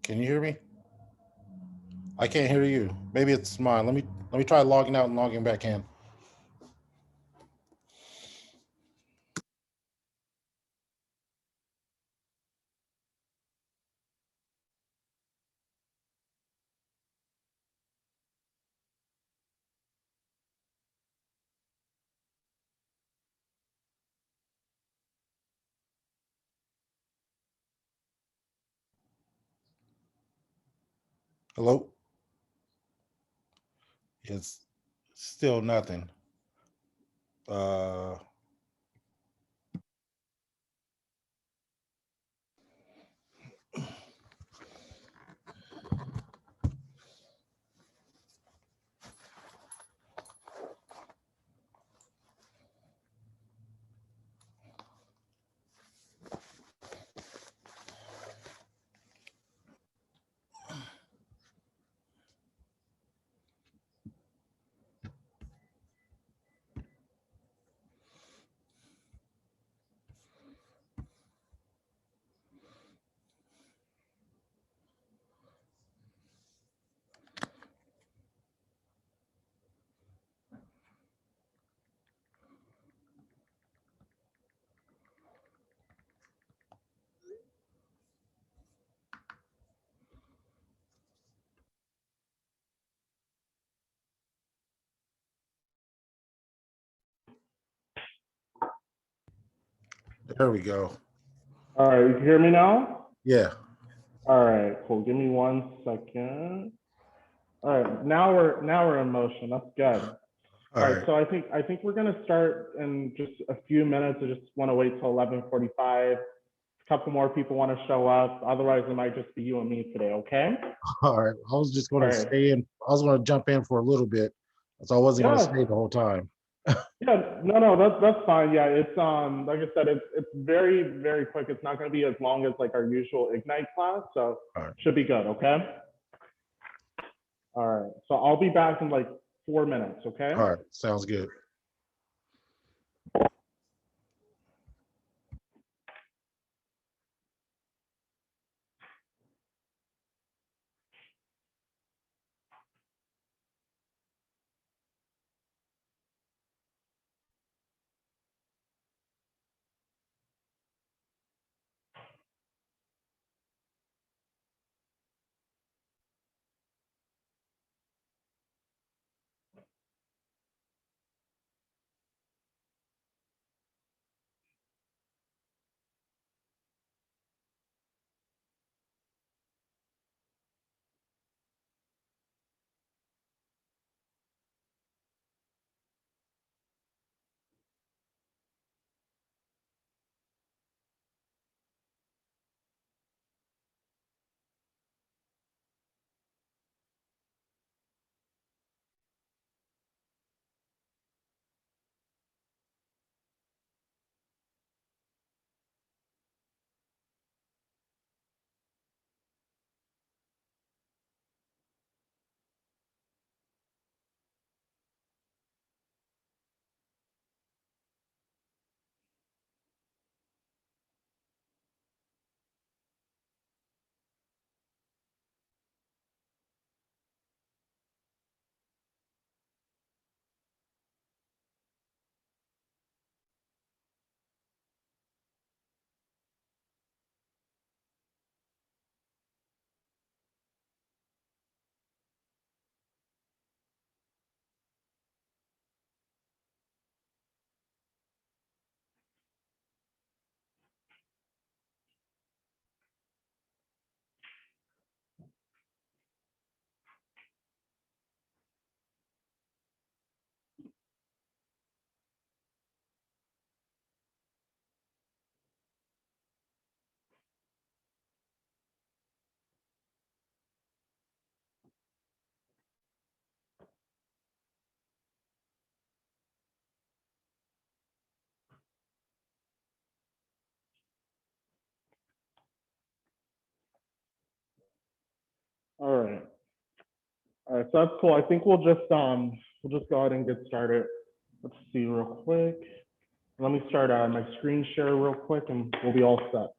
Can you hear me? I can't hear you. Maybe it's mine. Let me try logging out and logging back in. Hello? It's still nothing. Uh, there we go. All right, you can hear me now? Yeah. All right, cool. Give me 1 second. All right, now we're in motion. That's good. All right, so I think we're gonna start in just a few minutes. I just want to wait till 11:45. A couple more people want to show up. Otherwise, it might just be you and me today. Okay. All right. I was just going to All right. stay in. I was going to jump in for a little bit, so I wasn't going to Yeah. stay the whole time. Yeah. No. That's fine. Yeah. It's like I said, it's very very quick. It's not going to be as long as like our usual Ignite class, so All right. should be good. Okay. All right. So I'll be back in like 4 minutes. Okay. All right. Sounds good. All right. All right. So that's cool. I think we'll just go ahead and get started. Let's see real quick. Let me start my screen share real quick, and we'll be all set.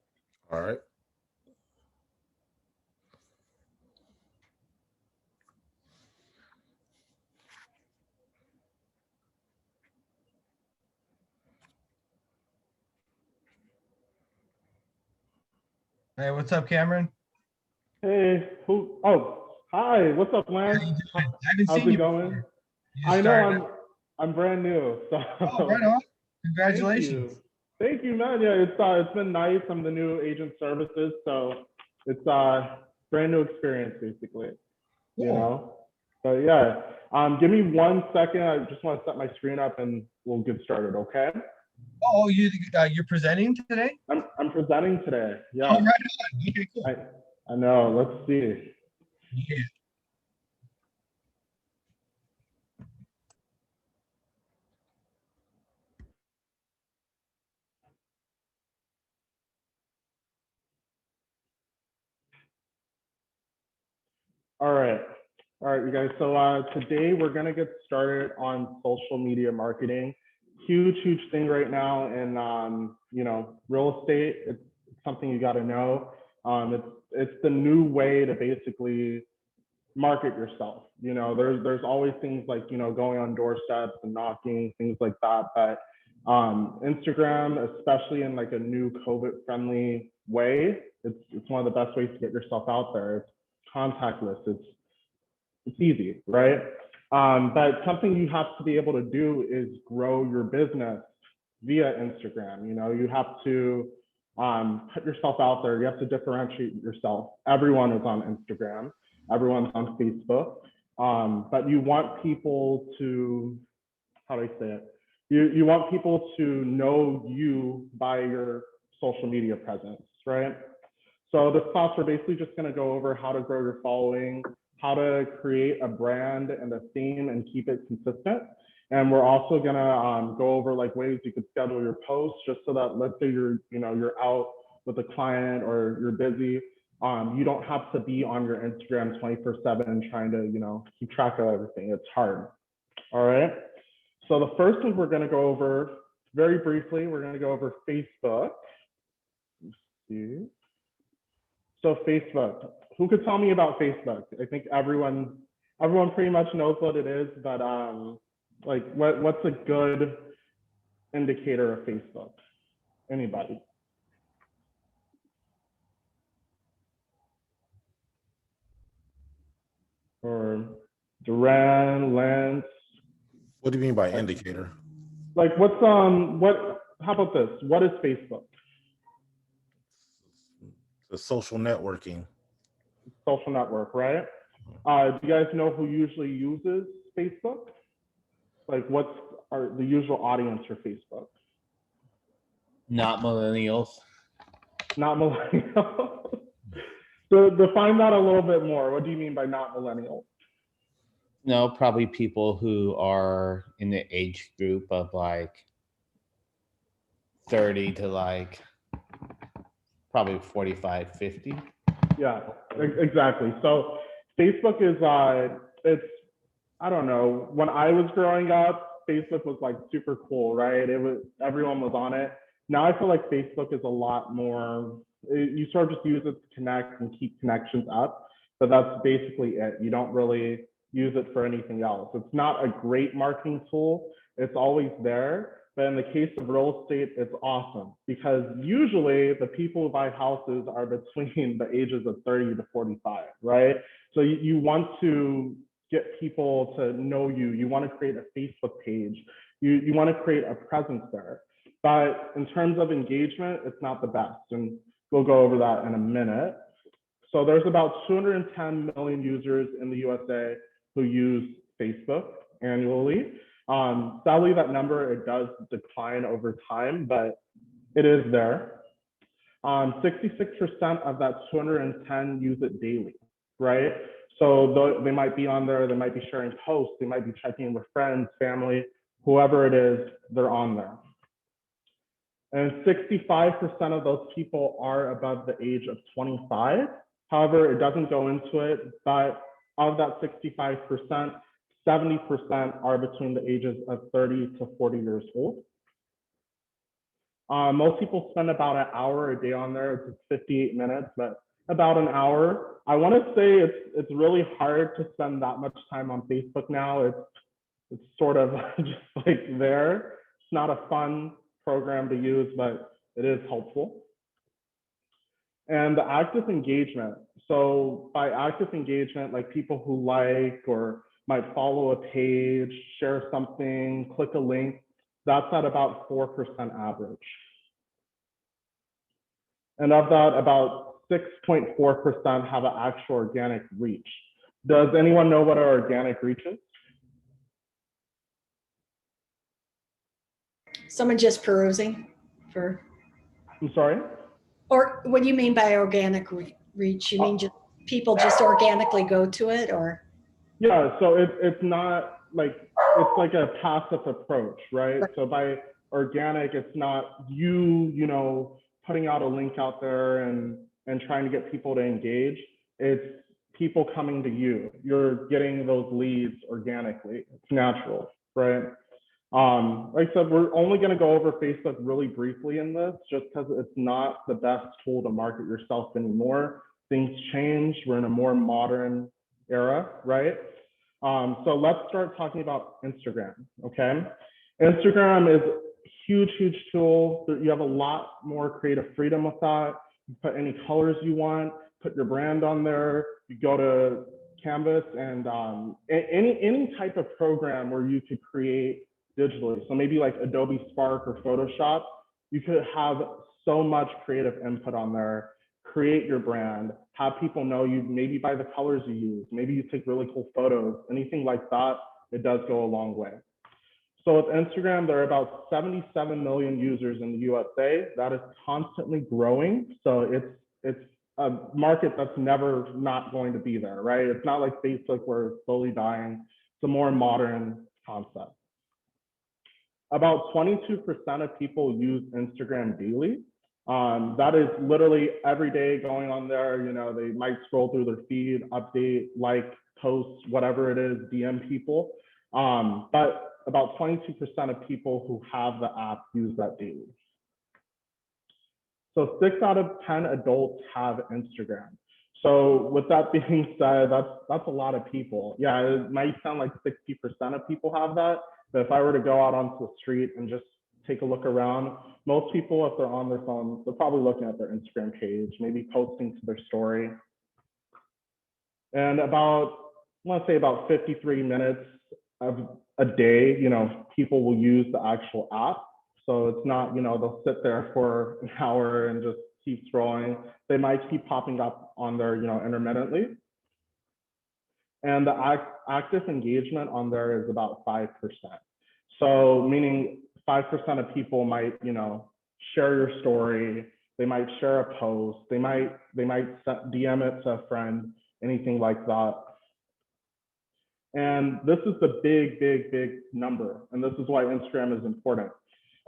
All right. Hey, what's up, Cameron? Hey, who? Oh, hi. What's up, How Lance? you doing? I haven't How's seen it you going? before. You just I know started. I'm brand new, Oh, right so on. thank Congratulations. you. Thank you, man. Yeah, it's been nice. I'm the new agent services, so it's brand new experience basically, you Cool. know. So yeah. Give me 1 second. I just want to set my screen up and we'll get started, okay? Oh, you're presenting today? I'm presenting today. Oh, Yeah. right on. Okay, cool. I know. Let's see. Yeah. All right. All right, you guys. So today we're going to get started on social media marketing. Huge thing right now in, real estate. It's something you got to know. It's the new way to basically market yourself. There's always things like, going on doorsteps and knocking, things like that. But Instagram, especially in like a new COVID friendly way, it's one of the best ways to get yourself out there. It's contactless. It's easy, right? But something you have to be able to do is grow your business via Instagram. You have to put yourself out there. You have to differentiate yourself. Everyone is on Instagram. Everyone's on Facebook. But you want people to, how do I say it? You want people to know you by your social media presence, right? So this class, we're basically just going to go over how to grow your following, how to create a brand and a theme and keep it consistent. And we're also going to go over like ways you could schedule your posts, just so that, let's say you're out with a client or you're busy, you don't have to be on your Instagram 24/7 trying to keep track of everything. It's hard. All right. So the first thing we're going to go over very briefly, we're going to go over Facebook. Let's see. So Facebook, who could tell me about Facebook? I think everyone pretty much knows what it is, but like what's a good indicator of Facebook? Anybody? Or Duran, Lance? What do you mean by indicator? Like how about this? What is Facebook? The social networking. Social network, right? Do you guys know who usually uses Facebook? Like what's the usual audience for Facebook? Not millennials. Not millennials. So define that a little bit more. What do you mean by not millennials? No, probably people who are in the age group of like 30 to like probably 45, 50. Yeah, exactly. So Facebook is it's, I don't know, when I was growing up, Facebook was like super cool, right? Everyone was on it. Now I feel like Facebook is a lot more, you sort of just use it to connect and keep connections up, but that's basically it. You don't really use it for anything else. It's not a great marketing tool. It's always there. But in the case of real estate, it's awesome because usually the people who buy houses are between the ages of 30 to 45, right? So you want to get people to know you. You want to create a Facebook page. You want to create a presence there. But in terms of engagement, it's not the best. And we'll go over that in a minute. So there's about 210 million users in the USA who use Facebook annually. Sadly, that number, it does decline over time, but it is there. 66% of that 210 use it daily, right? So they might be on there, they might be sharing posts, they might be checking in with friends, family, whoever it is, they're on there. And 65% of those people are above the age of 25. However, it doesn't go into it, but of that 65%, 70% are between the ages of 30 to 40 years old. Most people spend about an hour a day on there. It's 58 minutes, but about an hour. I want to say it's really hard to spend that much time on Facebook now. It's sort of just like there. It's not a fun program to use, but it is helpful. And the active engagement. So by active engagement, like people who like or might follow a page, share something, click a link, that's at about 4% average. And of that, about 6.4% have an actual organic reach. Does anyone know what our organic reach is? Someone just perusing for, I'm sorry? or what do you mean by organic reach? You mean just people just organically go to it, or? Yeah, so it's not like, it's like a passive approach, right? So by organic, it's not you know, putting out a link out there and trying to get people to engage. It's people coming to you. You're getting those leads organically. It's natural, right? Like I said, we're only going to go over Facebook really briefly in this, just because it's not the best tool to market yourself anymore. Things change. We're in a more modern era, right? So let's start talking about Instagram, okay? Instagram is a huge, huge tool. You have a lot more creative freedom with that. You put any colors you want, put your brand on there. You go to Canvas and any type of program where you could create digitally. So maybe like Adobe Spark or Photoshop, you could have so much creative input on there, create your brand, have people know you maybe by the colors you use, maybe you take really cool photos, anything like that, it does go a long way. So with Instagram, there are about 77 million users in the USA. That is constantly growing. So it's a market that's never not going to be there, right? It's not like Facebook where it's slowly dying. It's a more modern concept. About 22% of people use Instagram daily. That is literally every day going on there. You know, they might scroll through their feed, update, like, post, whatever it is, DM people. But about 22% of people who have the app use that daily. So 6 out of 10 adults have Instagram. So with that being said, that's a lot of people. Yeah, it might sound like 60% of people have that, but if I were to go out onto the street and just take a look around, most people, if they're on their phone, they're probably looking at their Instagram page, maybe posting to their story. And about, I want to say about 53 minutes of a day, you know, people will use the actual app. So it's not, you know, they'll sit there for an hour and just keep scrolling. They might keep popping up on there, you know, intermittently. And the active engagement on there is about 5%. So meaning 5% of people might, you know, share your story. They might share a post. They might DM it to a friend, anything like that. And this is the big number. And this is why Instagram is important.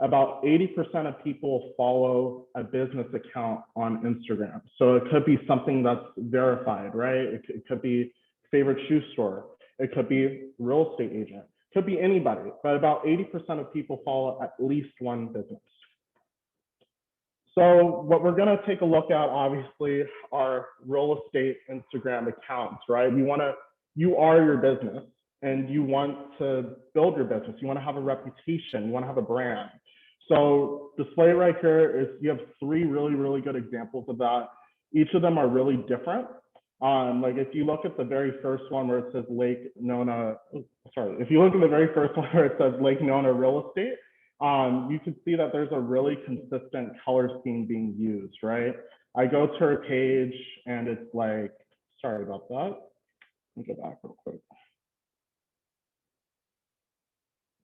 About 80% of people follow a business account on Instagram. So it could be something that's verified, right? It could be favorite shoe store. It could be real estate agent. It could be anybody, but about 80% of people follow at least one business. So what we're gonna take a look at, obviously, are real estate Instagram accounts, right? You are your business and you want to build your business. You wanna have a reputation, you wanna have a brand. So displayed right here is, you have 3 really good examples of that. Each of them are really different. Like if you look at the very first one where it says Lake Nona, if you look at the very first one where it says Lake Nona Real Estate, you can see that there's a really consistent color scheme being used, right? I go to her page and it's like, sorry about that. Let me go back real quick.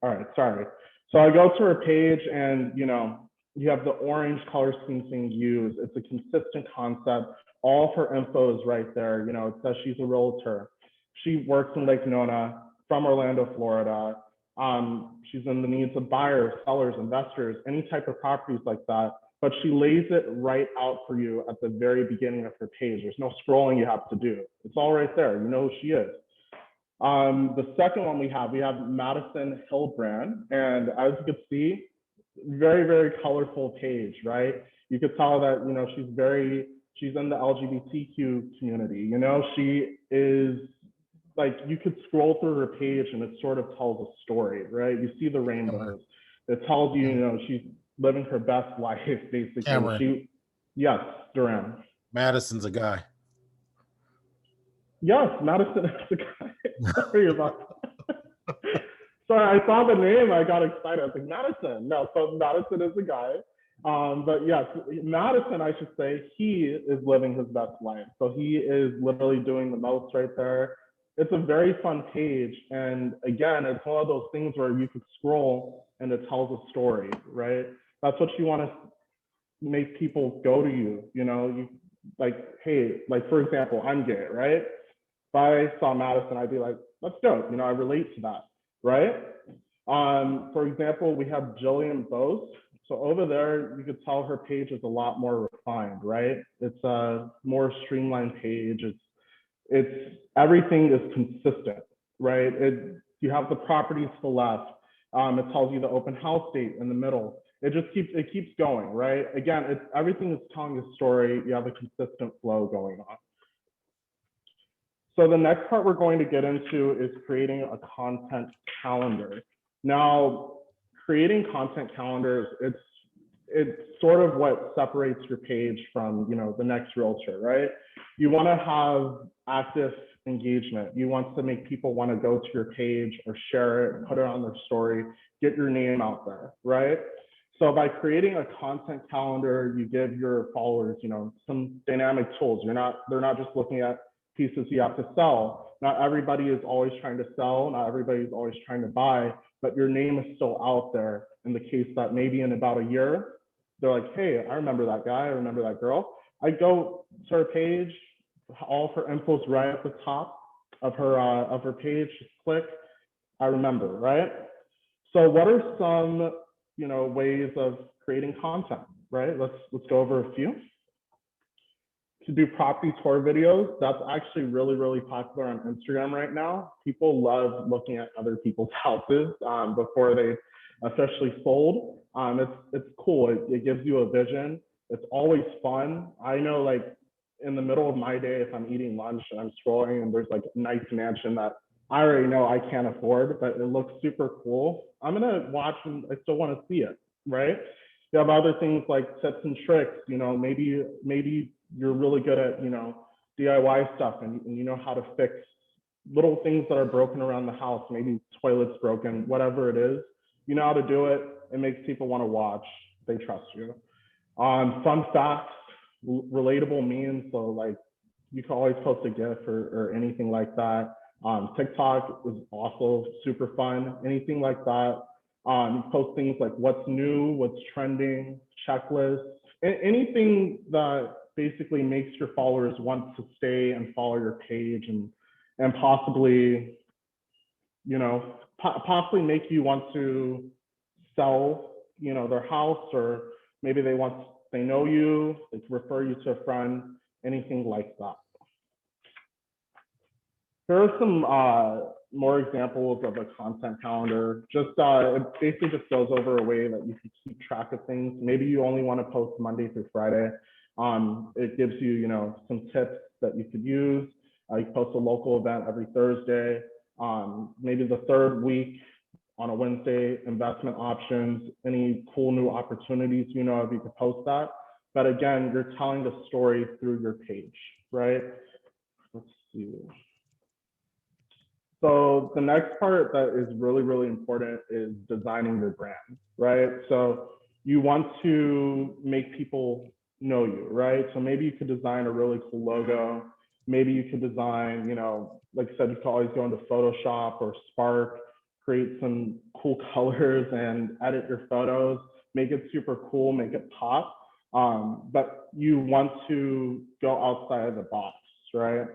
All right, sorry. So I go to her page and, you know, you have the orange color scheme being used. It's a consistent concept. All of her info is right there. You know, it says she's a realtor. She works in Lake Nona, from Orlando, Florida. She's in the needs of buyers, sellers, investors, any type of properties like that. But she lays it right out for you at the very beginning of her page. There's no scrolling you have to do. It's all right there. You know who she is. The second one we have Madison Hillbrand. And as you can see, very colorful page, right? You could tell that, you know, she's in the LGBTQ community. You know, she is like, you could scroll through her page and it sort of tells a story, right? You see the rainbows. It tells you, you know, she's living her best life, basically. Cameron. Yes, Duran. Madison's a guy. Yes, Madison is the guy. Sorry about that. Sorry, I saw the name. I got excited. I was like, Madison. No, so Madison is the guy. But yes, Madison, I should say, he is living his best life. So he is literally doing the most right there. It's a very fun page. And again, it's one of those things where you could scroll and it tells a story, right? That's what you want to make people go to you, you know, you like, hey, like for example, I'm gay, right? If I saw Madison, I'd be like, that's dope, you know, I relate to that, right? For example, we have Jillian Bose. So over there, you could tell her page is a lot more refined, right? It's a more streamlined page. It's everything is consistent, right? You have the properties to the left. It tells you the open house date in the middle. It keeps going, right? Again, everything is telling a story. You have a consistent flow going on. So the next part we're going to get into is creating a content calendar. Now, creating content calendars, it's sort of what separates your page from, you know, the next realtor, right? You want to have active engagement. You want to make people want to go to your page or share it, put it on their story, get your name out there, right? So by creating a content calendar, you give your followers, you know, some dynamic tools. They're not just looking at pieces you have to sell. Not everybody is always trying to sell. Not everybody is always trying to buy, but your name is still out there in the case that maybe in about a year, they're like, hey, I remember that guy. I remember that girl. I go to her page, all of her info's right at the top of her page. Just click, I remember, right? So what are some, you know, ways of creating content, right? Let's go over a few. To do property tour videos, that's actually really, really popular on Instagram right now. People love looking at other people's houses before they officially sold. It's cool. It gives you a vision. It's always fun. I know, like in the middle of my day, if I'm eating lunch and I'm scrolling and there's like a nice mansion that I already know I can't afford, but it looks super cool, I'm gonna watch and I still want to see it, right? You have other things like tips and tricks. You know, maybe you're really good at, you know, DIY stuff and you know how to fix little things that are broken around the house. Maybe toilet's broken, whatever it is. You know how to do it. It makes people want to watch. They trust you. Fun facts, relatable memes. So like you can always post a GIF or anything like that. TikTok is also super fun. Anything like that. You post things like what's new, what's trending, checklists, anything that basically makes your followers want to stay and follow your page and possibly, you know, possibly make you want to sell, you know, their house, or maybe they know you, they can refer you to a friend, anything like that. Here are some more examples of a content calendar. It basically just goes over a way that you can keep track of things. Maybe you only want to post Monday through Friday. It gives you, you know, some tips that you could use. You post a local event every Thursday. Maybe the third week on a Wednesday, investment options, any cool new opportunities, you know, if you could post that. But again, you're telling the story through your page, right? Let's see. So the next part that is really, really important is designing your brand, right? So you want to make people know you, right? So maybe you could design a really cool logo. Maybe you could design, you know, like I said, you could always go into Photoshop or Spark, create some cool colors and edit your photos, make it super cool, make it pop. But you want to go outside of the box, right?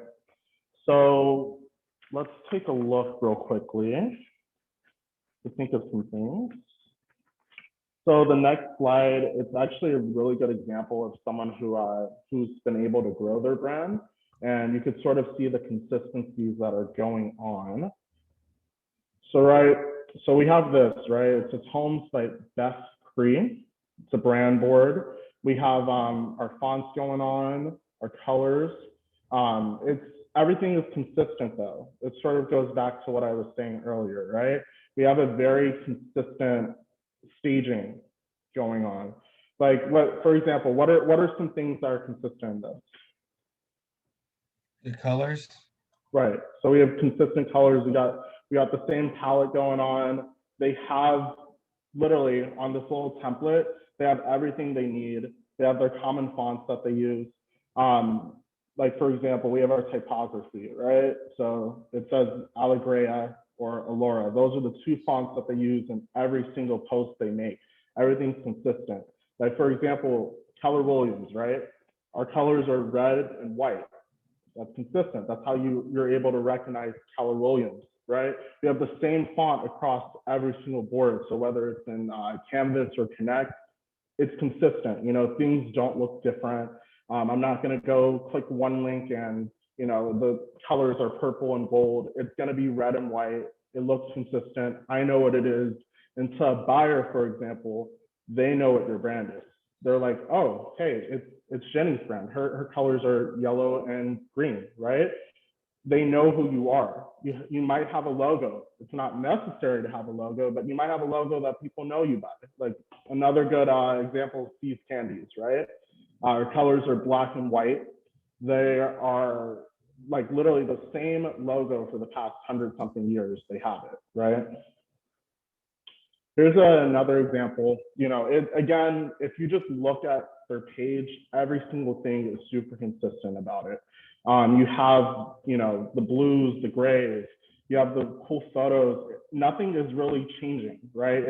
So let's take a look real quickly to think of some things. So the next slide, it's actually a really good example of someone who's been able to grow their brand. And you could sort of see the consistencies that are going on. So we have this, right? It's Homes by Beth Cree. It's a brand board. We have our fonts going on, our colors. Everything is consistent though. It sort of goes back to what I was saying earlier, right? We have a very consistent staging going on. Like for example, what are some things that are consistent in this? The colors. Right. So we have consistent colors. We got the same palette going on. They have literally on this little template, they have everything they need. They have their common fonts that they use. Like for example, we have our typography, right? So it says Allegria or Allura. Those are the two fonts that they use in every single post they make. Everything's consistent. Like for example, Keller Williams, right? Our colors are red and white. That's consistent. That's how you're able to recognize Keller Williams, right? We have the same font across every single board. So whether it's in Canvas or Connect, it's consistent. You know, things don't look different. I'm not going to go click one link and, you know, the colors are purple and gold. It's going to be red and white. It looks consistent. I know what it is. And to a buyer, for example, they know what your brand is. They're like, oh, hey, it's Jenny's brand. Her colors are yellow and green, right? They know who you are. You might have a logo. It's not necessary to have a logo, but you might have a logo that people know you by. Like another good example is Steve's Candies, right? Our colors are black and white. They are like literally the same logo for the past 100-something years. They have it, right? Here's another example. You know, again, if you just look at their page, every single thing is super consistent about it. You have, you know, the blues, the grays, you have the cool photos. Nothing is really changing, right?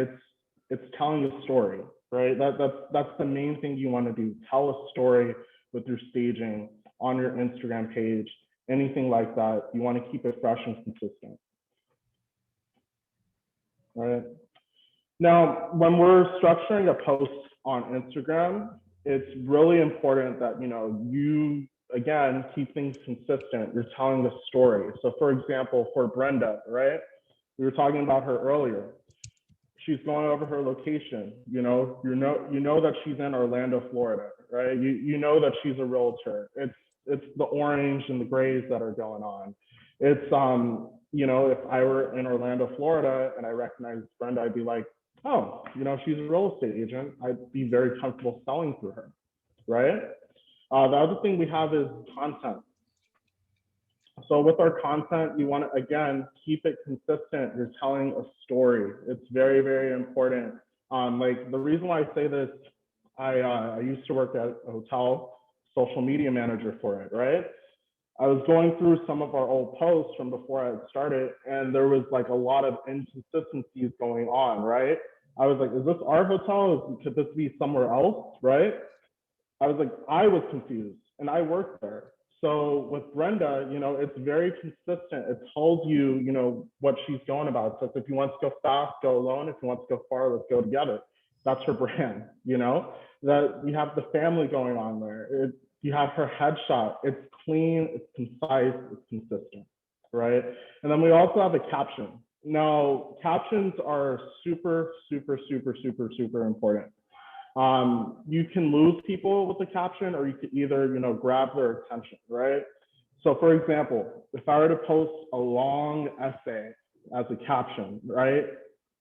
It's telling a story, right? That's the main thing you want to do. Tell a story with your staging on your Instagram page, anything like that. You want to keep it fresh and consistent, right? Now, when we're structuring a post on Instagram, it's really important that, you know, you, again, keep things consistent. You're telling the story. So for example, for Brenda, right? We were talking about her earlier. She's going over her location. You know that she's in Orlando, Florida, right? You know that she's a realtor. It's the orange and the grays that are going on. It's, you know, if I were in Orlando, Florida, and I recognized Brenda, I'd be like, oh, you know, she's a real estate agent. I'd be very comfortable selling through her, right? The other thing we have is content. So with our content, you want to, again, keep it consistent. You're telling a story. It's very, very important. Like the reason why I say this, I used to work at a hotel, social media manager for it, right? I was going through some of our old posts from before I had started, and there was like a lot of inconsistencies going on, right? I was like, is this our hotel? Could this be somewhere else, right? I was like, I was confused, and I worked there. So with Brenda, you know, it's very consistent. It tells you, you know, what she's going about. So if you want to go fast, go alone. If you want to go far, let's go together. That's her brand, you know? That you have the family going on there. You have her headshot. It's clean, it's concise, it's consistent, right? And then we also have a caption. Now, captions are super, super, super, super, super important. You can lose people with a caption, or you could either, you know, grab their attention, right? So for example, if I were to post a long essay as a caption, right?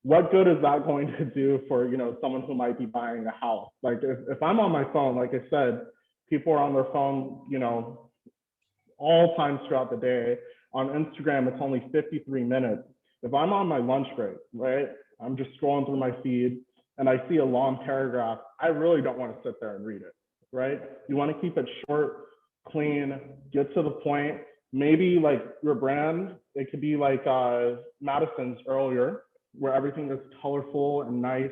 What good is that going to do for, you know, someone who might be buying a house? Like if I'm on my phone, like I said, people are on their phone, you know, all times throughout the day. On Instagram, it's only 53 minutes. If I'm on my lunch break, right? I'm just scrolling through my feed and I see a long paragraph, I really don't want to sit there and read it, right? You want to keep it short, clean, get to the point. Maybe like your brand, it could be like Madison's earlier, where everything is colorful and nice.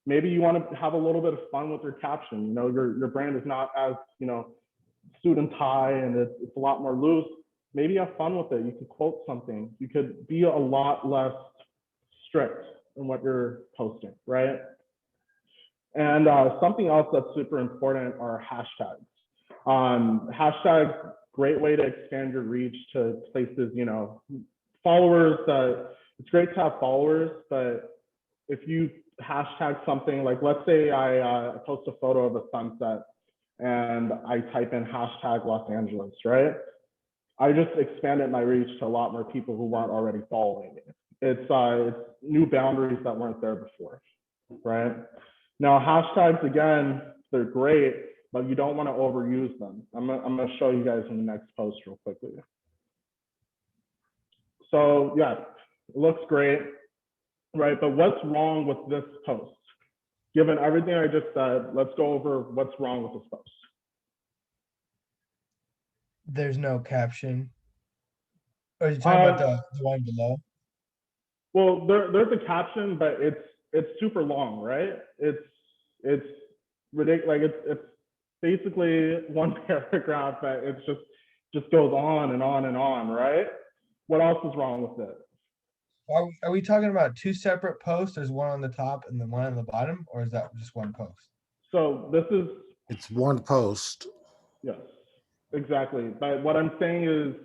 Maybe you want to have a little bit of fun with your caption. You know, your brand is not as, you know, suit and tie, and it's a lot more loose. Maybe have fun with it. You could quote something. You could be a lot less strict in what you're posting, right? And something else that's super important are hashtags. Hashtags, great way to expand your reach to places, you know, followers. It's great to have followers, but if you hashtag something, like let's say I post a photo of a sunset and I type in hashtag Los Angeles, right? I just expanded my reach to a lot more people who weren't already following me. It's new boundaries that weren't there before, right? Now, hashtags, again, they're great, but you don't want to overuse them. I'm going to show you guys in the next post real quickly. So yeah, it looks great, right? But what's wrong with this post? Given everything I just said, let's go over what's wrong with this post. There's no caption. Or are you talking about the one below? Well, there's a caption, but it's super long, right? It's ridiculous. Like it's basically one paragraph that it's just goes on and on and on, right? What else is wrong with it? Are we talking about two separate posts? There's one on the top and then one on the bottom, or is that just one post? So this is, It's one post. yes, exactly. But what I'm saying is,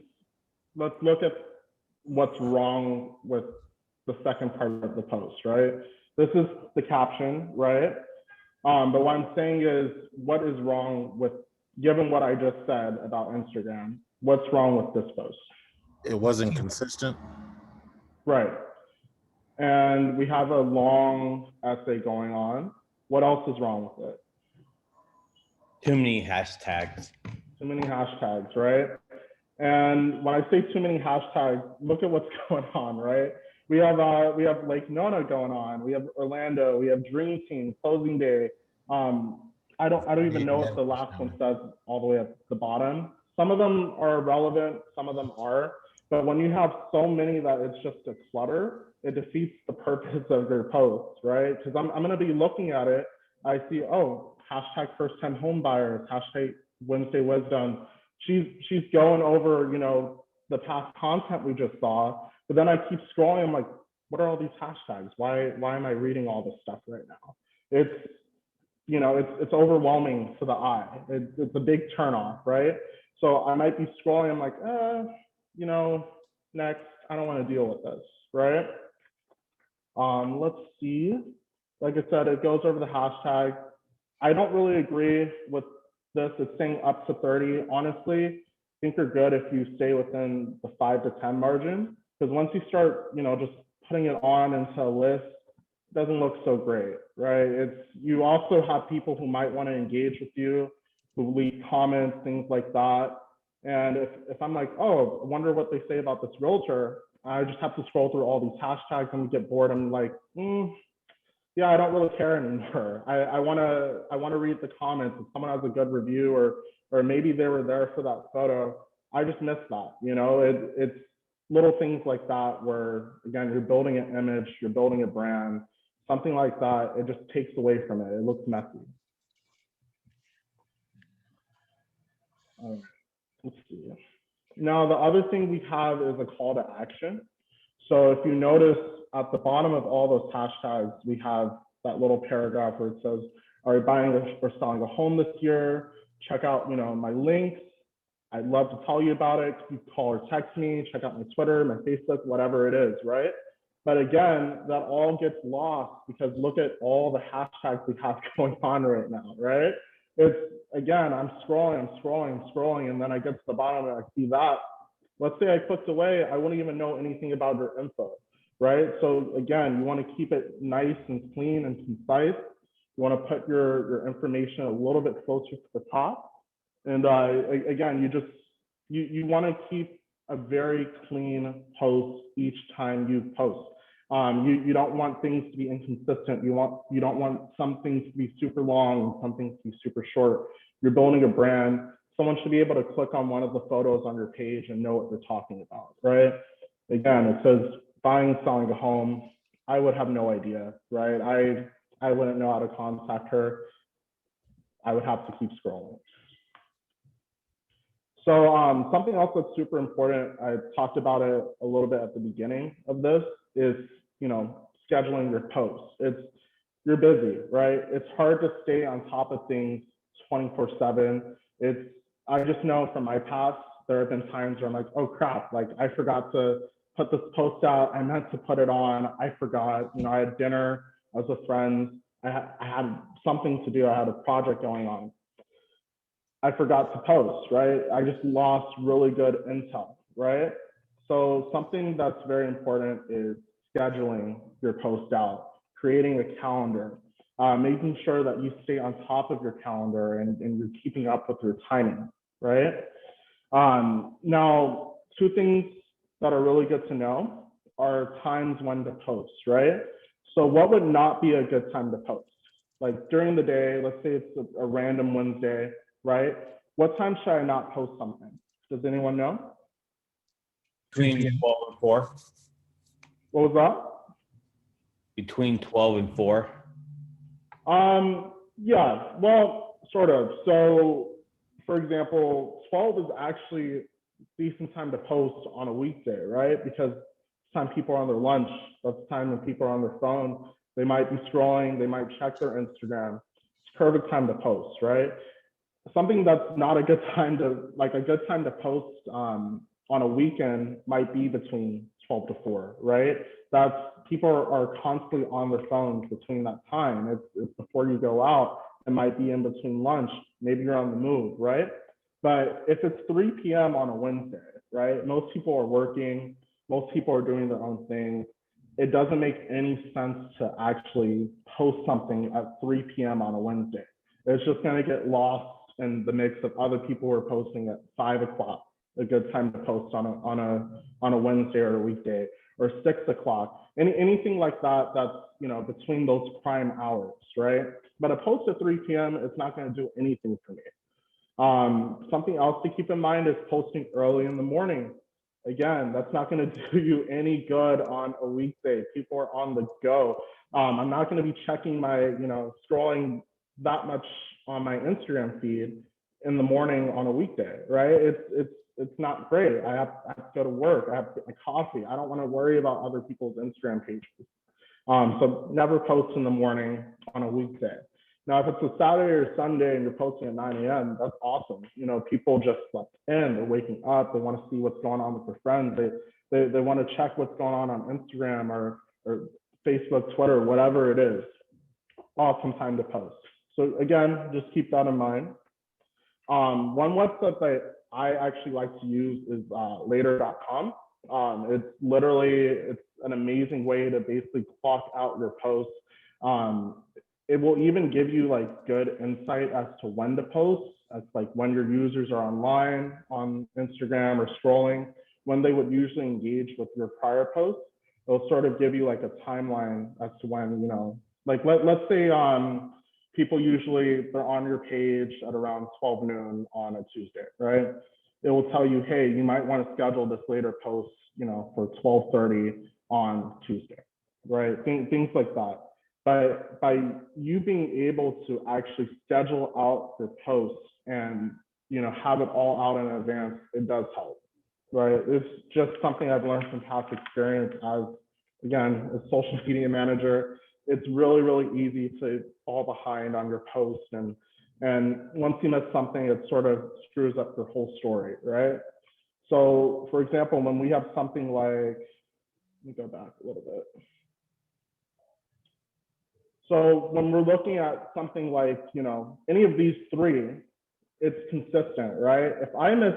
let's look at what's wrong with the second part of the post, right? This is the caption, right? But what I'm saying is, what is wrong with, given what I just said about Instagram, what's wrong with this post? It wasn't consistent. Right. And we have a long essay going on. What else is wrong with it? Too many hashtags. Too many hashtags, right? And when I say too many hashtags, look at what's going on, right? We have Lake Nona going on. We have Orlando. We have Dream Team, Closing Day. I don't even know what the last one says all the way at the bottom. Some of them are relevant, some of them are. But when you have so many that it's just a clutter, it defeats the purpose of your post, right? Because I'm going to be looking at it. I see, oh, hashtag first time home buyers, hashtag Wednesday wisdom. She's going over, you know, the past content we just saw. But then I keep scrolling. I'm like, what are all these hashtags? Why am I reading all this stuff right now? It's, you know, it's overwhelming to the eye. It's a big turnoff, right? So I might be scrolling. I'm like, you know, next. I don't want to deal with this, right? Let's see. Like I said, it goes over the hashtag. I don't really agree with this. It's saying up to 30. Honestly, I think you're good if you stay within the 5 to 10 margin. Because once you start, you know, just putting it on into a list, it doesn't look so great, right? You also have people who might want to engage with you, who leave comments, things like that. And if I'm like, oh, I wonder what they say about this realtor, I just have to scroll through all these hashtags and get bored. I'm like, yeah, I don't really care anymore. I want to read the comments. If someone has a good review, or maybe they were there for that photo, I just miss that. You know, it's little things like that where, again, you're building an image, you're building a brand, something like that. It just takes away from it. It looks messy. All right, let's see. Now, the other thing we have is a call to action. So if you notice at the bottom of all those hashtags, we have that little paragraph where it says, are you buying or selling a home this year? Check out, you know, my links. I'd love to tell you about it. You call or text me, check out my Twitter, my Facebook, whatever it is, right? But again, that all gets lost because look at all the hashtags we have going on right now, right? It's, again, I'm scrolling, and then I get to the bottom and I see that. Let's say I clicked away, I wouldn't even know anything about your info, right? So again, you want to keep it nice and clean and concise. You want to put your information a little bit closer to the top. And again, you want to keep a very clean post each time you post. You don't want things to be inconsistent. You don't want some things to be super long and some things to be super short. You're building a brand. Someone should be able to click on one of the photos on your page and know what they're talking about, right? Again, it says buying, selling a home. I would have no idea, right? I wouldn't know how to contact her. I would have to keep scrolling. So something else that's super important, I talked about it a little bit at the beginning of this, is, you know, scheduling your posts. You're busy, right? It's hard to stay on top of things 24/7. I just know from my past, there have been times where I'm like, oh crap, like I forgot to put this post out. I meant to put it on. I forgot, you know, I had dinner, I was with friends. I had something to do. I had a project going on. I forgot to post, right? I just lost really good intel, right? So something that's very important is scheduling your post out, creating a calendar. making sure that you stay on top of your calendar and you're keeping up with your timing, right? Now, two things that are really good to know are times when to post, right? So what would not be a good time to post? Like during the day, let's say it's a random Wednesday, right? What time should I not post something? Does anyone know? Between 12 and 4. What was that? Between 12 and 4. Yeah, well, sort of. So, for example, 12 is actually a decent time to post on a weekday, right? Because it's time people are on their lunch. That's the time when people are on their phone. They might be scrolling. They might check their Instagram. It's perfect time to post, right? Something that's not a good time to, like a good time to post on a weekend might be between 12 to 4, right? That's people are constantly on their phones between that time. It's before you go out. It might be in between lunch. Maybe you're on the move, right? But if it's 3 p.m. on a Wednesday, right? Most people are working. Most people are doing their own thing. It doesn't make any sense to actually post something at 3 p.m. on a Wednesday. It's just going to get lost in the mix of other people who are posting at 5 o'clock. A good time to post on a Wednesday or a weekday, or 6 o'clock. Anything like that that's, you know, between those prime hours, right? But a post at 3 p.m. is not going to do anything for me. Something else to keep in mind is posting early in the morning. Again, that's not going to do you any good on a weekday. People are on the go. I'm not going to be checking my, you know, scrolling that much on my Instagram feed in the morning on a weekday, right? It's not great. I have to go to work. I have to get my coffee. I don't want to worry about other people's Instagram pages. So never post in the morning on a weekday. Now, if it's a Saturday or Sunday and you're posting at 9 a.m., that's awesome. You know, people just slept in, they're waking up, they want to see what's going on with their friends. They want to check what's going on Instagram or Facebook, Twitter, whatever it is. Awesome time to post. So again, just keep that in mind. One website that I actually like to use is later.com. It's an amazing way to basically clock out your posts. It will even give you like good insight as to when to post. That's like when your users are online on Instagram or scrolling, when they would usually engage with your prior posts. It'll sort of give you like a timeline as to when, you know, like let's say people usually, they're on your page at around 12 noon on a Tuesday, right? It will tell you, hey, you might want to schedule this later post, you know, for 12:30 on Tuesday, right? Things like that. But by you being able to actually schedule out your posts and, you know, have it all out in advance, it does help, right? It's just something I've learned from past experience as, again, a social media manager. It's really, really easy to fall behind on your post. And once you miss something, it sort of screws up your whole story, right? So for example, when we have something like, let me go back a little bit. So when we're looking at something like, you know, any of these three, it's consistent, right? If I miss,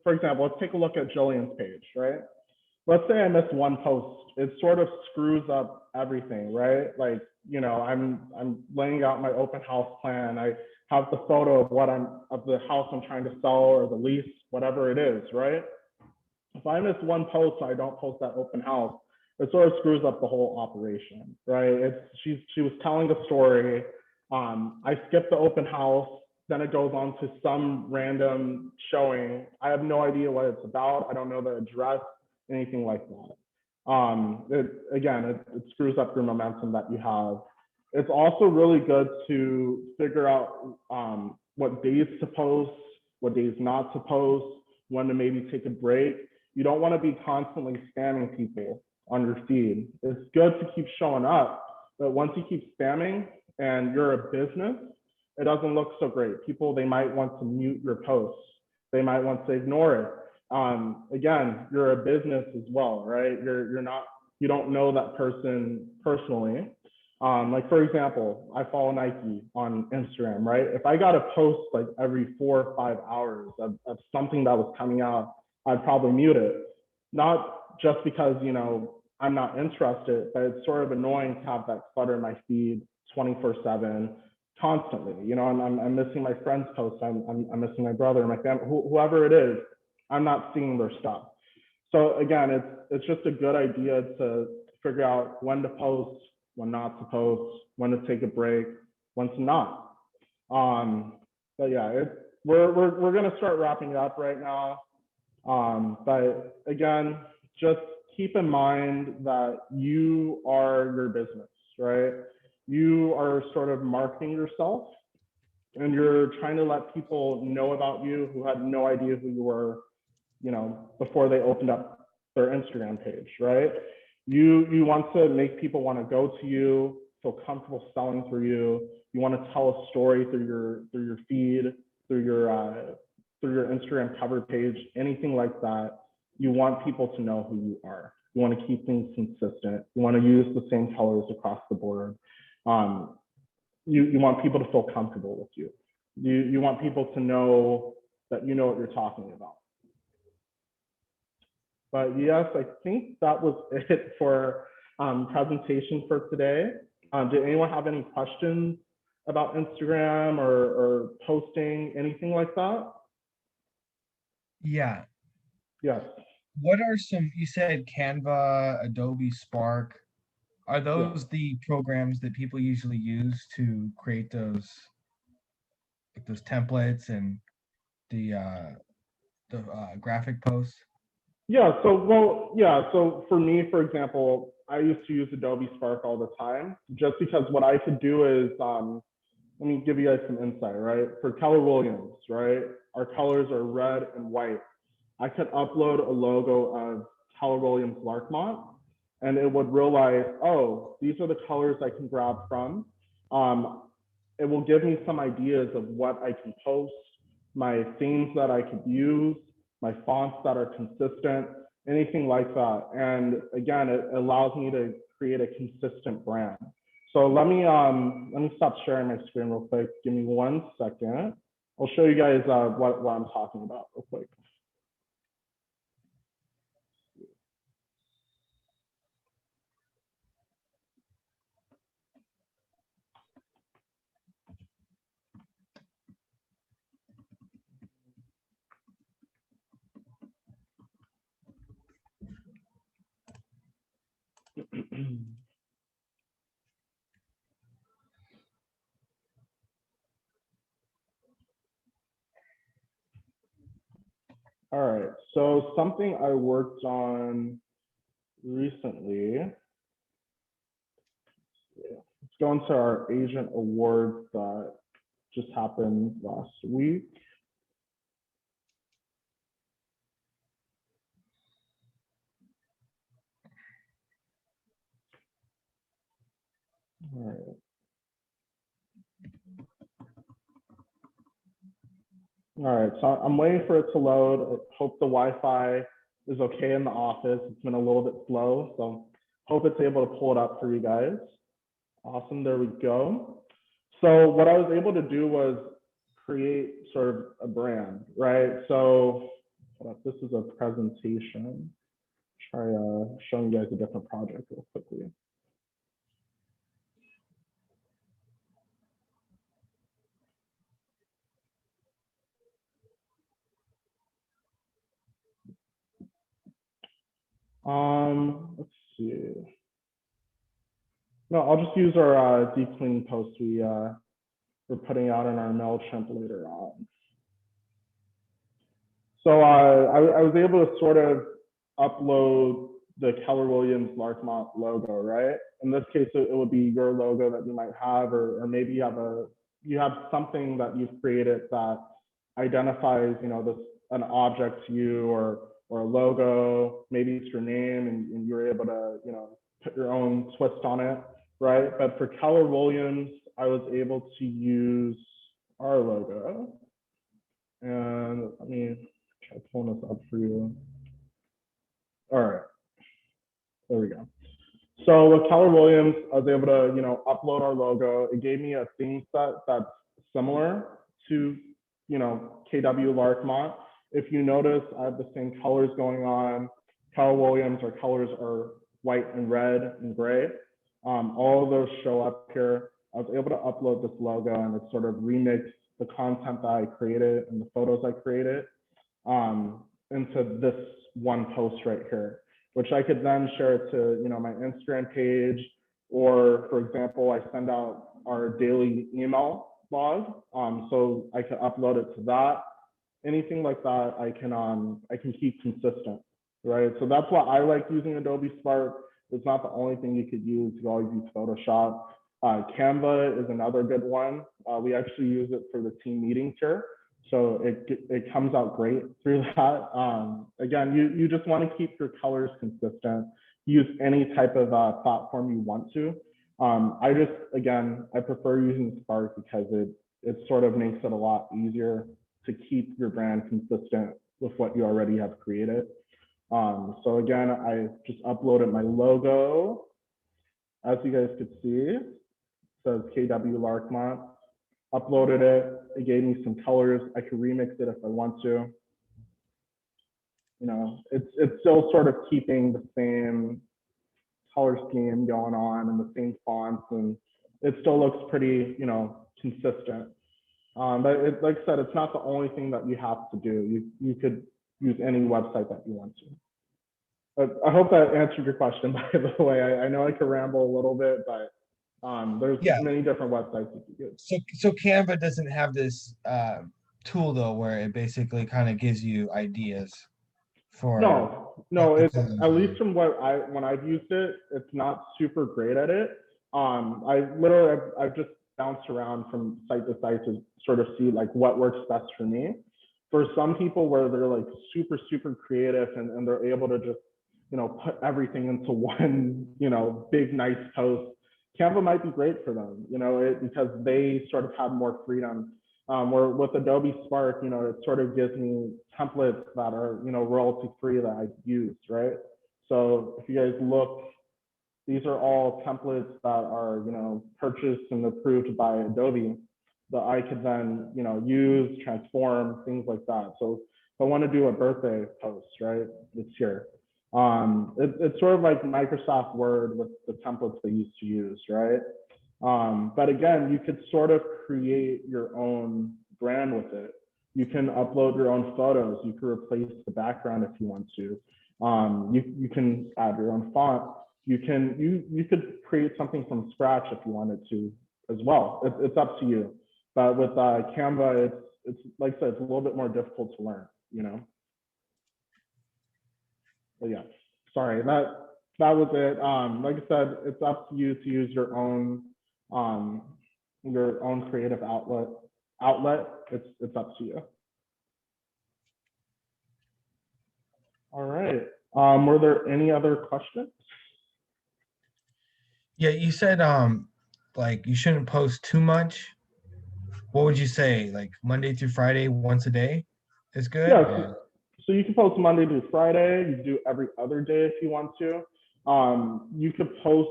for example, let's take a look at Jillian's page, right? Let's say I miss one post, it sort of screws up everything, right? Like, you know, I'm laying out my open house plan. I have the photo of the house I'm trying to sell or the lease, whatever it is, right? If I miss one post, I don't post that open house, it sort of screws up the whole operation, right? She was telling a story. I skipped the open house, then it goes on to some random showing. I have no idea what it's about. I don't know the address, anything like that. It screws up your momentum that you have. It's also really good to figure out what days to post, what days not to post, when to maybe take a break. You don't want to be constantly spamming people on your feed. It's good to keep showing up, but once you keep spamming and you're a business, it doesn't look so great. People, they might want to mute your posts. They might want to ignore it. Again, you're a business as well, right? You don't know that person personally. Like for example, I follow Nike on Instagram, right? If I got a post like every 4 or 5 hours of something that was coming out, I'd probably mute it. Not just because, you know, I'm not interested, but it's sort of annoying to have that clutter in my feed 24/7 constantly. You know, I'm missing my friend's posts. I'm missing my brother, my family, whoever it is. I'm not seeing their stuff. So again, it's just a good idea to figure out when to post, when not to post, when to take a break, when to not. But yeah, we're gonna start wrapping up right now. But again, just keep in mind that you are your business, right? You are sort of marketing yourself, and you're trying to let people know about you who had no idea who you were, you know, before they opened up their Instagram page, right? You want to make people want to go to you, feel comfortable selling through you. You want to tell a story through your feed, through your Instagram cover page, anything like that. You want people to know who you are. You want to keep things consistent. You want to use the same colors across the board. You want people to feel comfortable with you. You want people to know that you know what you're talking about. But yes, I think that was it for presentation for today. Did anyone have any questions about Instagram or posting, anything like that? Yeah. Yes. What are some, you said Canva, Adobe Spark. Are those the programs that people usually use to create those, like those templates and the graphic posts? Yeah, so for me, for example, I used to use Adobe Spark all the time, just because what I could do is, let me give you guys some insight, right? For Keller Williams, right? Our colors are red and white. I could upload a logo of Keller Williams Larchmont, and it would realize, oh, these are the colors I can grab from. It will give me some ideas of what I can post, my themes that I could use, my fonts that are consistent, anything like that. And again, it allows me to create a consistent brand. So let me stop sharing my screen real quick. Give me 1 second. I'll show you guys what I'm talking about real quick. All right, so something I worked on recently. Let's go into our agent awards that just happened last week. All right. All right, so I'm waiting for it to load. I hope the Wi-Fi is okay in the office. It's been a little bit slow, so hope it's able to pull it up for you guys. Awesome, there we go. So what I was able to do was create sort of a brand, right? So this is a presentation. Try showing you guys a different project real quickly. Let's see. No, I'll just use our deep clean post we're putting out in our MailChimp later on. So I was able to sort of upload the Keller Williams Larchmont logo, right? In this case, it would be your logo that you might have, or maybe you have something that you've created that identifies, you know, an object to you, or a logo. Maybe it's your name, and you're able to, you know, put your own twist on it, right? But for Keller Williams, I was able to use our logo, and let me try pulling this up for you. All right, there we go. So with Keller Williams, I was able to, you know, upload our logo. It gave me a theme set that's similar to, you know, KW Larchmont. If you notice, I have the same colors going on. Keller Williams, our colors are white and red and gray. All of those show up here. I was able to upload this logo and it sort of remixed the content that I created and the photos I created into this one post right here, which I could then share to, you know, my Instagram page, or for example, I send out our daily email log, so I can upload it to that. Anything like that, I can keep consistent, right? So that's why I like using Adobe Spark. It's not the only thing you could use. You could always use Photoshop. Canva is another good one. We actually use it for the team meetings here. So it comes out great through that. Again, you just want to keep your colors consistent. Use any type of platform you want to. I prefer using Spark because it sort of makes it a lot easier to keep your brand consistent with what you already have created. So again, I just uploaded my logo. As you guys could see, it says KW Larchmont. Uploaded it. It gave me some colors. I could remix it if I want to. You know, it's still sort of keeping the same color scheme going on and the same fonts, and it still looks pretty, you know, consistent. But like I said, it's not the only thing that you have to do. You could use any website that you want to. But I hope that answered your question, by the way. I know I could ramble a little bit, but there's many different websites you could use. So Canva doesn't have this tool though, where it basically kind of gives you ideas for. No, it's at least from when I've used it, it's not super great at it. I've just bounced around from site to site to sort of see like what works best for me. For some people where they're like super creative and they're able to just, you know, put everything into one, you know, big nice post, Canva might be great for them, you know, because they sort of have more freedom. Where with Adobe Spark, you know, it sort of gives me templates that are, you know, royalty free that I've used, right? So if you guys look, these are all templates that are, you know, purchased and approved by Adobe that I could then, you know, use, transform, things like that. So if I want to do a birthday post, right, it's here. It's sort of like Microsoft Word with the templates they used to use, right? But again, you could sort of create your own brand with it. You can upload your own photos. You can replace the background if you want to. You can add your own font. You could create something from scratch if you wanted to as well. It's up to you. But with Canva, it's like I said, it's a little bit more difficult to learn, you know. But yeah, sorry, that was it. Like I said, it's up to you to use your own creative outlet. It's up to you. All right. Were there any other questions? Yeah, you said like you shouldn't post too much. What would you say? Like Monday through Friday, once a day is good? Yeah, so you can post Monday through Friday. You do every other day if you want to. You could post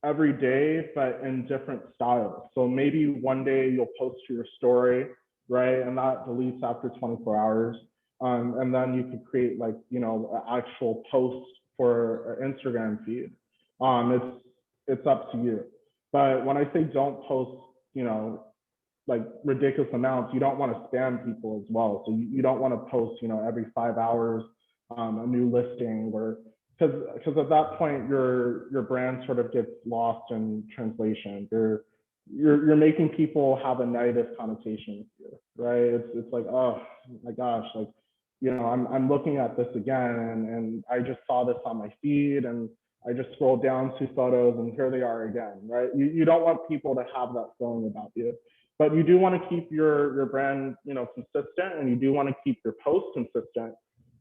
every day, but in different styles. So maybe one day you'll post to your story, right? And that deletes after 24 hours. And then you could create like, you know, an actual post for an Instagram feed. It's up to you. But when I say don't post, you know, like ridiculous amounts, you don't want to spam people as well. So you don't want to post, you know, every 5 hours a new listing, or because at that point your brand sort of gets lost in translation. You're making people have a negative connotation with you, right? It's like, oh my gosh, like, you know, I'm looking at this again and I just saw this on my feed and I just scrolled down 2 photos and here they are again, right? You don't want people to have that feeling about you. But you do want to keep your brand, you know, consistent, and you do want to keep your posts consistent.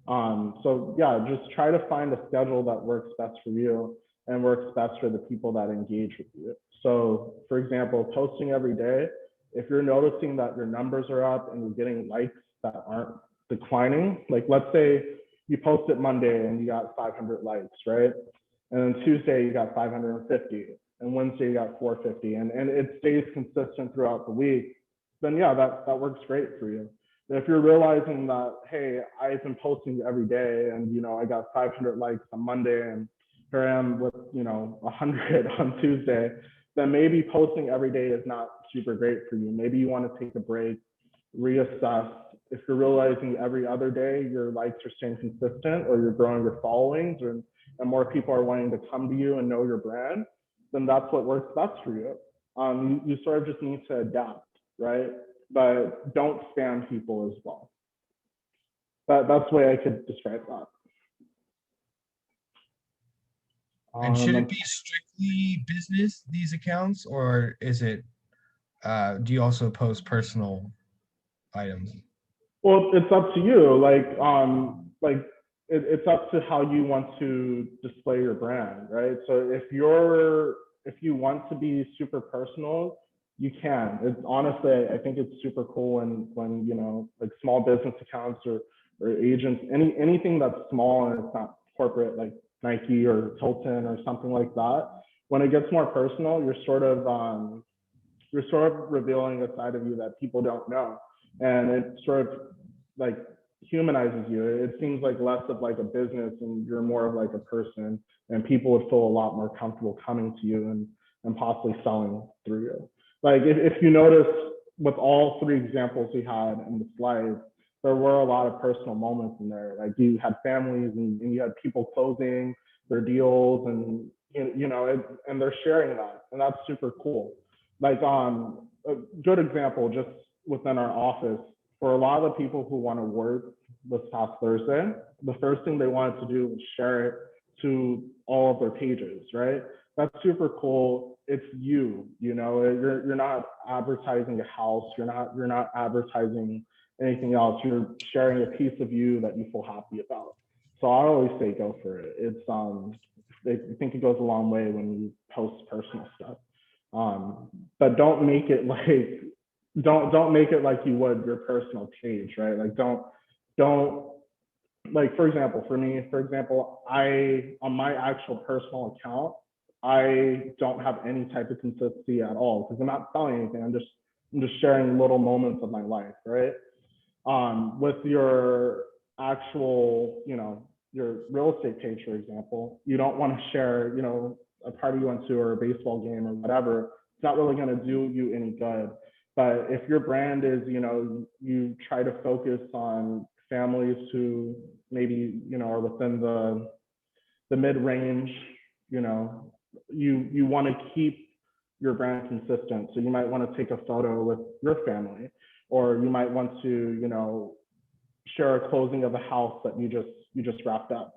So yeah, just try to find a schedule that works best for you and works best for the people that engage with you. So for example, posting every day, if you're noticing that your numbers are up and you're getting likes that aren't declining, like let's say you post it Monday and you got 500 likes, right? And then Tuesday you got 550. And Wednesday you got 450, and it stays consistent throughout the week, then yeah, that works great for you. But if you're realizing that, hey, I've been posting every day and, you know, I got 500 likes on Monday and here I am with, 100 on Tuesday, then maybe posting every day is not super great for you. Maybe you want to take a break, reassess. If you're realizing every other day your likes are staying consistent, or you're growing your followings, and more people are wanting to come to you and know your brand, then that's what works best for you. You sort of just need to adapt, right? But don't spam people as well. That's the way I could describe that. And should it be strictly business, these accounts, or is it, do you also post personal items? Well, it's up to you. It's up to how you want to display your brand, right? So if you want to be super personal, you can. It's honestly, I think it's super cool when like small business accounts or agents, anything that's small and it's not corporate, like Nike or Hilton or something like that. When it gets more personal, you're sort of revealing a side of you that people don't know, and it sort of like humanizes you. It seems like less of like a business, and you're more of like a person, and people would feel a lot more comfortable coming to you and possibly selling through you. Like if you notice with all three examples we had in the slides, there were a lot of personal moments in there. Like you had families and you had people closing their deals, and and they're sharing that, and that's super cool. Like a good example, just within our office, for a lot of the people who want to work this past Thursday, the first thing they wanted to do was share it to all of their pages, right? That's super cool. It's you're not advertising a house, you're not advertising anything else. You're sharing a piece of you that you feel happy about. So I always say go for it. It's I think it goes a long way when you post personal stuff. But don't make it like you would your personal page, right? Like don't like, for example, I on my actual personal account, I don't have any type of consistency at all, because I'm not selling anything. I'm just sharing little moments of my life, right? With your actual, your real estate page, for example, you don't want to share, a party you went to or a baseball game or whatever. It's not really going to do you any good. But if your brand is, you try to focus on families who maybe, are within the mid-range, you want to keep your brand consistent. So you might want to take a photo with your family, or you might want to, share a closing of a house that you just wrapped up.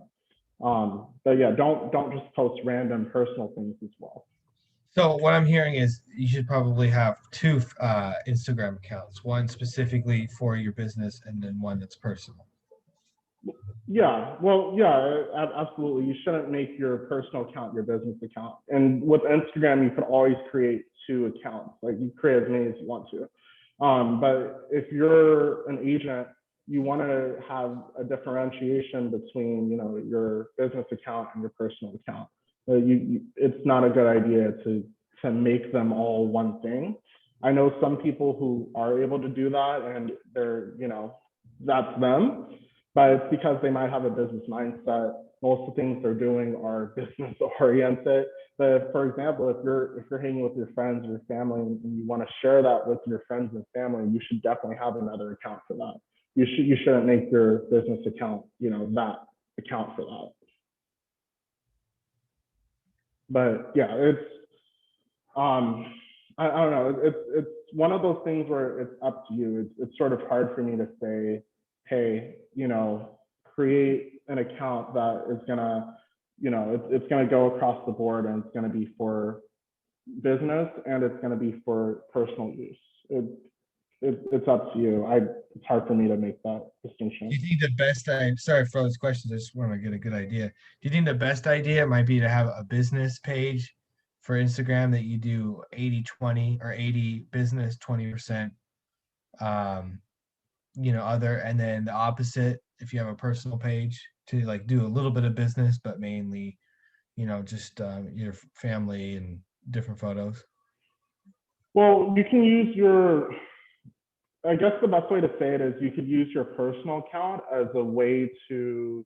But yeah, don't just post random personal things as well. So what I'm hearing is you should probably have two Instagram accounts, one specifically for your business and then one that's personal. Yeah, well, yeah, absolutely. You shouldn't make your personal account your business account. And with Instagram, you could always create two accounts. Like you create as many as you want to. But if you're an agent, you want to have a differentiation between, your business account and your personal account. It's not a good idea to make them all one thing. I know some people who are able to do that, and they're, that's them, but it's because they might have a business mindset. Most of the things they're doing are business oriented. But for example, if you're hanging with your friends or your family and you want to share that with your friends and family, you should definitely have another account for that. You shouldn't make your business account, that account for that. But yeah, it's I don't know. It's one of those things where it's up to you. It's sort of hard for me to say, hey, create an account that is gonna, it's gonna go across the board, and it's gonna be for business and it's gonna be for personal use. It's up to you. It's hard for me to make that distinction. Do you think the best time, sorry for all those questions, I just want to get a good idea. Do you think the best idea might be to have a business page for Instagram that you do 80-20 or 80 business, 20% other, and then the opposite if you have a personal page to like do a little bit of business, but mainly, just your family and different photos? Well, you can use I guess the best way to say it is you could use your personal account as a way to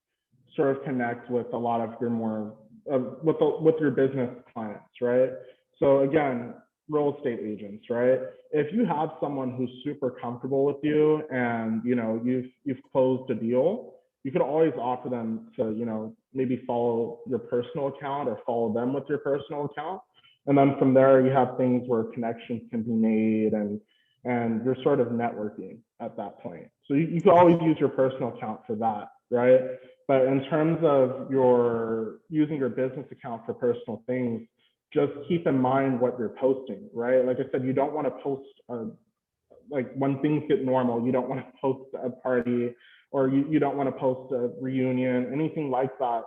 sort of connect with a lot of your more with your business clients, right? So again, real estate agents, right? If you have someone who's super comfortable with you and you've closed a deal, you could always offer them to maybe follow your personal account or follow them with your personal account. And then from there, you have things where connections can be made and you're sort of networking at that point. So you can always use your personal account for that, right? But in terms of using your business account for personal things, just keep in mind what you're posting, right? Like I said, you don't want to post, like when things get normal, you don't want to post a party, or you don't want to post a reunion, anything like that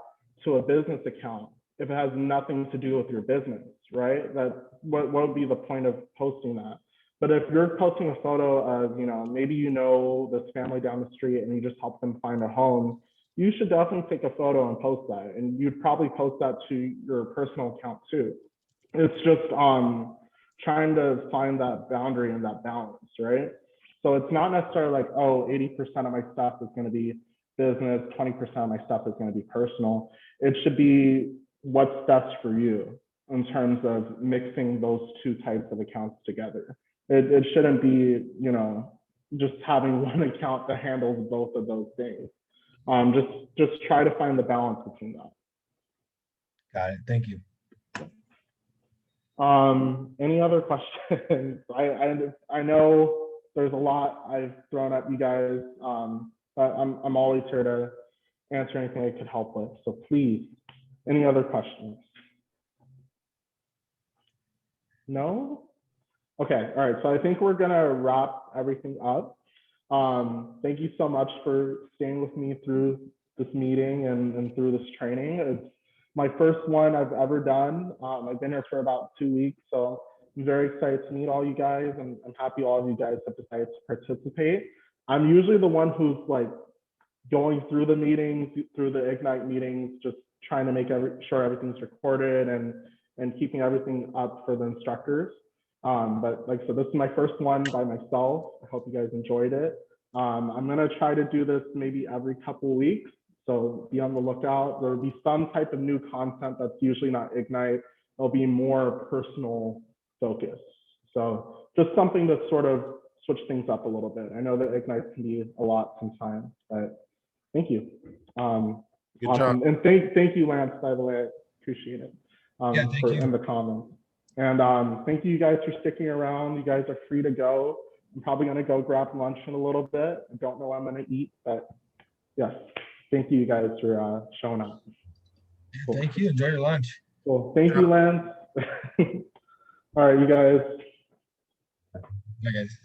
to a business account if it has nothing to do with your business, right? What would be the point of posting that? But if you're posting a photo of, maybe this family down the street and you just help them find a home, you should definitely take a photo and post that. And you'd probably post that to your personal account too. It's just trying to find that boundary and that balance, right? So it's not necessarily like, 80% of my stuff is going to be business, 20% of my stuff is going to be personal. It should be what's best for you in terms of mixing those two types of accounts together. It shouldn't be, just having one account that handles both of those things. Just try to find the balance between that. Got it. Thank you. Any other questions? I know there's a lot I've thrown at you guys, but I'm always here to answer anything I could help with. So please, any other questions? No? Okay, all right, so I think we're gonna wrap everything up. Thank you so much for staying with me through this meeting and through this training. It's my first one I've ever done. I've been here for about 2 weeks, so I'm very excited to meet all you guys, and I'm happy all of you guys have decided to participate. I'm usually the one who's like going through the meetings, through the Ignite meetings, just trying to make sure everything's recorded and keeping everything up for the instructors. But like I said, this is my first one by myself. I hope you guys enjoyed it. I'm gonna try to do this maybe every couple of weeks, so be on the lookout. There'll be some type of new content that's usually not Ignite. There'll be more personal focus. So just something to sort of switch things up a little bit. I know that Ignite can be a lot sometimes, but thank you. Good Awesome. job. And thank you, Lance, by the way. I appreciate it. Yeah, thank you. In the comments. And thank you guys for sticking around. You guys are free to go. I'm probably gonna go grab lunch in a little bit. I don't know what I'm gonna eat, but yes, thank you guys for showing up. Cool. Thank you. Enjoy your lunch. Well, thank you, Lance. All right, you guys. Bye, guys.